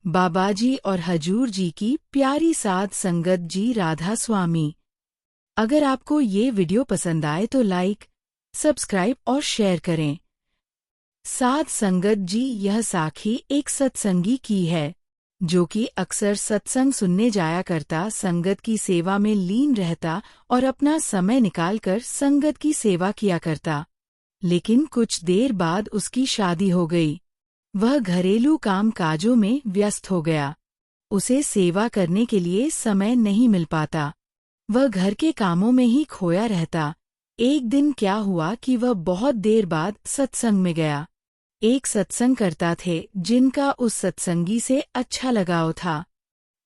बाबाजी और हजूर जी की प्यारी साध संगत जी राधा स्वामी। अगर आपको ये वीडियो पसंद आए तो लाइक, सब्सक्राइब और शेयर करें। साध संगत जी, यह साखी एक सत्संगी की है जो कि अक्सर सत्संग सुनने जाया करता, संगत की सेवा में लीन रहता और अपना समय निकालकर संगत की सेवा किया करता। लेकिन कुछ देर बाद उसकी शादी हो गई। वह घरेलू काम काजों में व्यस्त हो गया। उसे सेवा करने के लिए समय नहीं मिल पाता। वह घर के कामों में ही खोया रहता। एक दिन क्या हुआ कि वह बहुत देर बाद सत्संग में गया। एक सत्संग करता थे जिनका उस सत्संगी से अच्छा लगाव था,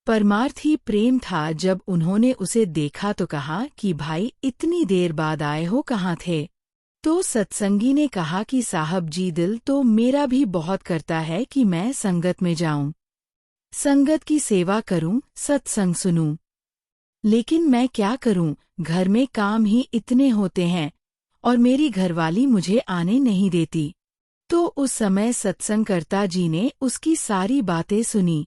परमार्थी प्रेम था। जब उन्होंने उसे देखा तो कहा कि भाई, इतनी देर बाद आए हो, कहाँ थे? तो सत्संगी ने कहा कि साहब जी, दिल तो मेरा भी बहुत करता है कि मैं संगत में जाऊं, संगत की सेवा करूं, सत्संग सुनूं, लेकिन मैं क्या करूं, घर में काम ही इतने होते हैं और मेरी घरवाली मुझे आने नहीं देती। तो उस समय सत्संगकर्ता जी ने उसकी सारी बातें सुनी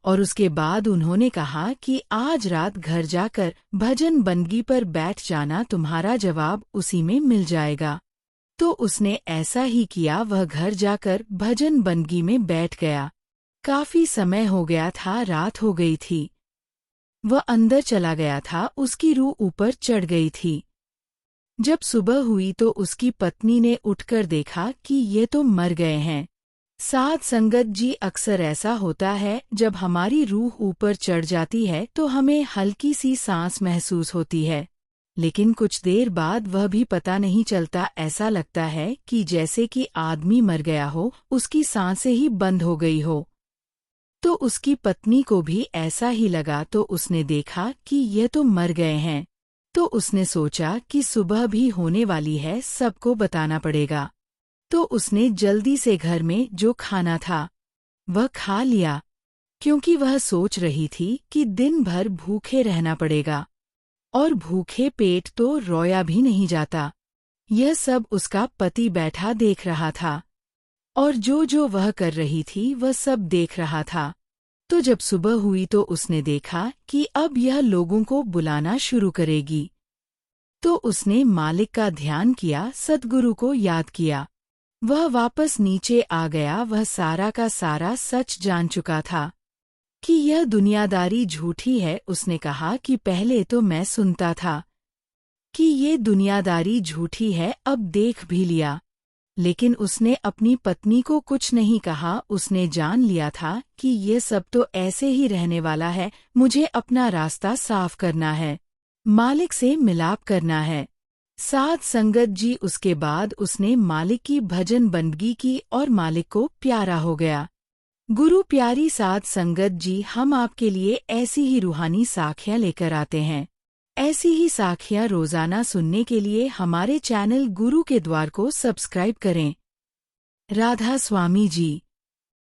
और उसके बाद उन्होंने कहा कि आज रात घर जाकर भजन बंदगी पर बैठ जाना, तुम्हारा जवाब उसी में मिल जाएगा। तो उसने ऐसा ही किया। वह घर जाकर भजन बंदगी में बैठ गया। काफी समय हो गया था, रात हो गई थी। वह अंदर चला गया था, उसकी रूह ऊपर चढ़ गई थी। जब सुबह हुई तो उसकी पत्नी ने उठकर देखा कि ये तो मर गए हैं। साध संगत जी, अक्सर ऐसा होता है, जब हमारी रूह ऊपर चढ़ जाती है तो हमें हल्की सी सांस महसूस होती है, लेकिन कुछ देर बाद वह भी पता नहीं चलता। ऐसा लगता है कि जैसे कि आदमी मर गया हो, उसकी सांसें ही बंद हो गई हो। तो उसकी पत्नी को भी ऐसा ही लगा। तो उसने देखा कि ये तो मर गए हैं। तो उसने सोचा कि सुबह भी होने वाली है, सबको बताना पड़ेगा। तो उसने जल्दी से घर में जो खाना था वह खा लिया, क्योंकि वह सोच रही थी कि दिन भर भूखे रहना पड़ेगा और भूखे पेट तो रोया भी नहीं जाता। यह सब उसका पति बैठा देख रहा था और जो जो वह कर रही थी वह सब देख रहा था। तो जब सुबह हुई तो उसने देखा कि अब यह लोगों को बुलाना शुरू करेगी। तो उसने मालिक का ध्यान किया, सद्गुरु को याद किया। वह वापस नीचे आ गया। वह सारा का सारा सच जान चुका था कि यह दुनियादारी झूठी है। उसने कहा कि पहले तो मैं सुनता था कि ये दुनियादारी झूठी है, अब देख भी लिया। लेकिन उसने अपनी पत्नी को कुछ नहीं कहा। उसने जान लिया था कि ये सब तो ऐसे ही रहने वाला है। मुझे अपना रास्ता साफ करना है, मालिक से मिलाप करना है। साध संगत जी, उसके बाद उसने मालिक की भजन बंदगी की और मालिक को प्यारा हो गया। गुरु प्यारी साध संगत जी, हम आपके लिए ऐसी ही रूहानी साखियां लेकर आते हैं। ऐसी ही साखियां रोजाना सुनने के लिए हमारे चैनल गुरु के द्वार को सब्सक्राइब करें। राधा स्वामी जी।